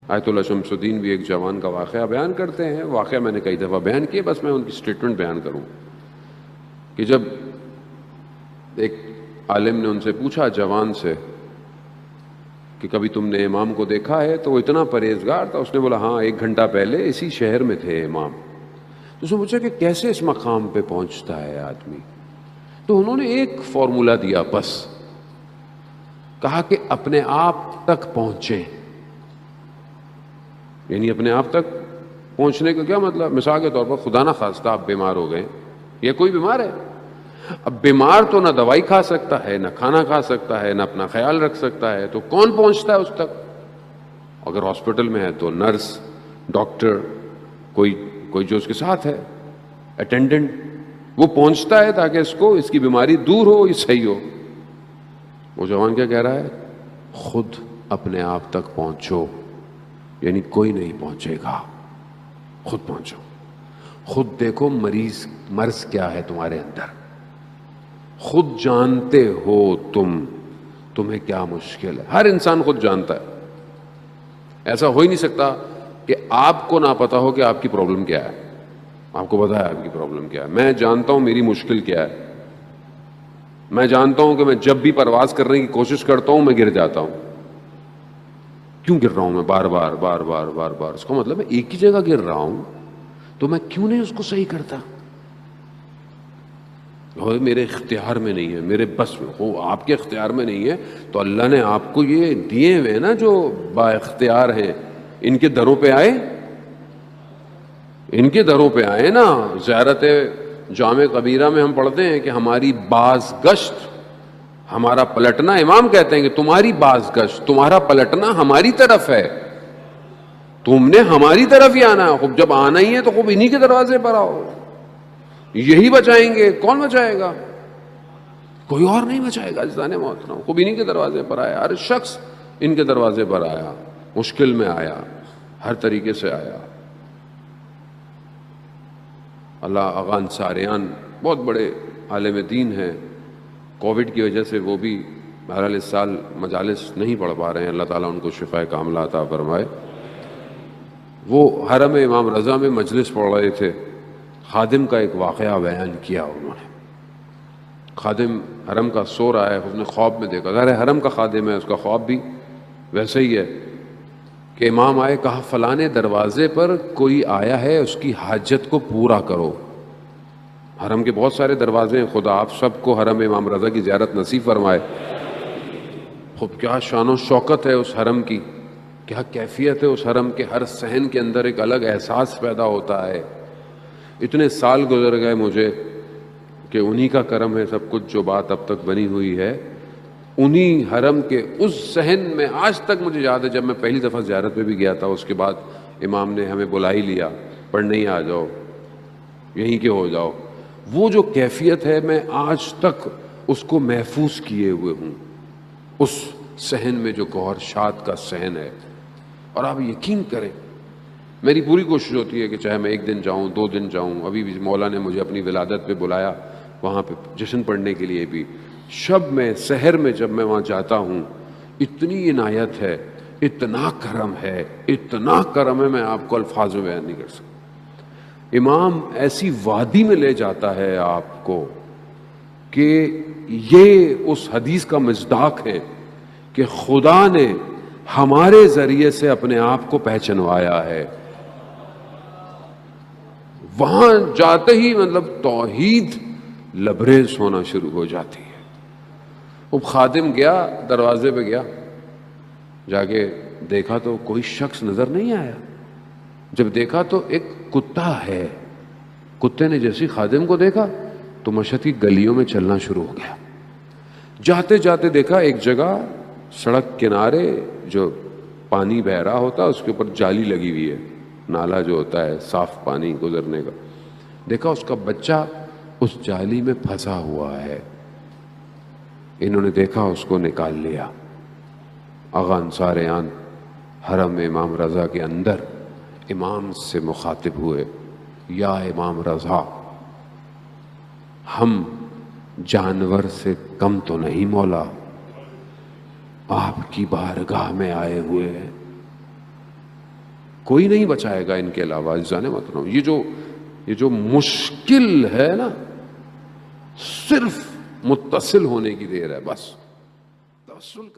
آیت اللہ شمس الدین بھی ایک جوان کا واقعہ بیان کرتے ہیں. واقعہ میں نے کئی دفعہ بیان کیا، بس میں ان کی اسٹیٹمنٹ بیان کروں کہ جب ایک عالم نے ان سے پوچھا جوان سے کہ کبھی تم نے امام کو دیکھا ہے؟ تو وہ اتنا پرہیزگار تھا، اس نے بولا ہاں 1 گھنٹہ پہلے اسی شہر میں تھے امام. تو اس نے پوچھا کہ کیسے اس مقام پہ پہنچتا ہے آدمی؟ تو انہوں نے ایک فارمولا دیا، بس کہا کہ اپنے آپ تک پہنچیں. یعنی اپنے آپ تک پہنچنے کا کیا مطلب؟ مثال کے طور پر خدا نہ خواستہ آپ بیمار ہو گئے، یا کوئی بیمار ہے. اب بیمار تو نہ دوائی کھا سکتا ہے، نہ کھانا کھا سکتا ہے، نہ اپنا خیال رکھ سکتا ہے، تو کون پہنچتا ہے اس تک؟ اگر ہاسپٹل میں ہے تو نرس، ڈاکٹر، کوئی جو اس کے ساتھ ہے، اٹینڈنٹ، وہ پہنچتا ہے تاکہ اس کی بیماری دور ہو، یہ صحیح ہو. وہ جوان کیا کہہ رہا ہے؟ خود اپنے آپ تک پہنچو. یعنی کوئی نہیں پہنچے گا، خود پہنچو. خود دیکھو مرض کیا ہے تمہارے اندر، خود جانتے ہو تمہیں کیا مشکل ہے. ہر انسان خود جانتا ہے. ایسا ہو ہی نہیں سکتا کہ آپ کو نہ پتا ہو کہ آپ کی پرابلم کیا ہے. آپ کو پتا ہے آپ کی پرابلم کیا ہے. میں جانتا ہوں میری مشکل کیا ہے. میں جانتا ہوں کہ میں جب بھی پرواز کرنے کی کوشش کرتا ہوں میں گر جاتا ہوں. کیوں گر رہا ہوں میں بار بار بار بار بار بار؟ اس کا مطلب میں ایک ہی جگہ گر رہا ہوں، تو میں کیوں نہیں اس کو صحیح کرتا؟ میرے اختیار میں نہیں ہے، میرے بس میں ہو. آپ کے اختیار میں نہیں ہے تو اللہ نے آپ کو یہ دیے ہوئے نا جو با اختیار ہیں، ان کے دروں پہ آئے، ان کے دروں پہ آئے نا. زیارت جامع کبیرہ میں ہم پڑھتے ہیں کہ ہماری بازگشت، ہمارا پلٹنا، امام کہتے ہیں کہ تمہاری بازگشت، تمہارا پلٹنا ہماری طرف ہے. تم نے ہماری طرف ہی آنا ہے. خوب جب آنا ہی ہے تو خوب انہی کے دروازے پر آؤ. یہی بچائیں گے. کون بچائے گا؟ کوئی اور نہیں بچائے گا. عزیزان محترم، خوب انہی کے دروازے پر آیا. ہر شخص ان کے دروازے پر آیا، مشکل میں آیا، ہر طریقے سے آیا. اللہ آغا انصاریان بہت بڑے عالم دین ہیں. کووڈ کی وجہ سے وہ بھی بہرحال اس سال مجالس نہیں پڑھ پا رہے ہیں. اللہ تعالیٰ ان کو شفائے کاملہ عطا فرمائے. وہ حرم امام رضا میں مجلس پڑھ رہے تھے. خادم کا ایک واقعہ بیان کیا انہوں نے. خادم حرم کا سو رہا ہے، اس نے خواب میں دیکھا. ظاہر ہے حرم کا خادم ہے، اس کا خواب بھی ویسے ہی ہے کہ امام آئے، کہا فلانے دروازے پر کوئی آیا ہے، اس کی حاجت کو پورا کرو. حرم کے بہت سارے دروازے ہیں، خدا آپ سب کو حرم امام رضا کی زیارت نصیب فرمائے. خوب کیا شان و شوکت ہے اس حرم کی، کیا کیفیت ہے اس حرم کے. ہر صحن کے اندر ایک الگ احساس پیدا ہوتا ہے. اتنے سال گزر گئے مجھے کہ انہی کا کرم ہے سب کچھ، جو بات اب تک بنی ہوئی ہے انہی حرم کے اس صحن میں. آج تک مجھے یاد ہے جب میں پہلی دفعہ زیارت پہ بھی گیا تھا، اس کے بعد امام نے ہمیں بلا ہی لیا، پڑھنے ہی آ جاؤ، یہیں کے ہو جاؤ. وہ جو کیفیت ہے میں آج تک اس کو محفوظ کیے ہوئے ہوں، اس صحن میں جو گوہر شاد کا صحن ہے. اور آپ یقین کریں، میری پوری کوشش ہوتی ہے کہ چاہے میں 1 دن جاؤں، 2 دن جاؤں. ابھی بھی مولا نے مجھے اپنی ولادت پہ بلایا، وہاں پہ جشن پڑھنے کے لیے بھی. شب میں، سحر میں جب میں وہاں جاتا ہوں، اتنی عنایت ہے، اتنا کرم ہے، اتنا کرم ہے، میں آپ کو الفاظ میں بیان نہیں کر سکتا. امام ایسی وادی میں لے جاتا ہے آپ کو کہ یہ اس حدیث کا مصداق ہے کہ خدا نے ہمارے ذریعے سے اپنے آپ کو پہچنوایا ہے. وہاں جاتے ہی مطلب توحید لبریز ہونا شروع ہو جاتی ہے. اب خادم گیا، دروازے پہ گیا، جا کے دیکھا تو کوئی شخص نظر نہیں آیا. جب دیکھا تو ایک کتا ہے. کتے نے جیسی خادم کو دیکھا تو مشہد کی گلیوں میں چلنا شروع ہو گیا. جاتے جاتے دیکھا ایک جگہ سڑک کنارے جو پانی بہ رہا ہوتا ہے اس کے اوپر جالی لگی ہوئی ہے، نالا جو ہوتا ہے صاف پانی گزرنے کا. دیکھا اس کا بچہ اس جالی میں پھنسا ہوا ہے. انہوں نے دیکھا، اس کو نکال لیا. آغا انصاریان حرم امام رضا کے اندر امام سے مخاطب ہوئے، یا امام رضا، ہم جانور سے کم تو نہیں مولا، آپ کی بارگاہ میں آئے ہوئے ہیں. کوئی نہیں بچائے گا ان کے علاوہ عزیزان محترم. یہ جو مشکل ہے نا صرف متصل ہونے کی دیر ہے بس. توسل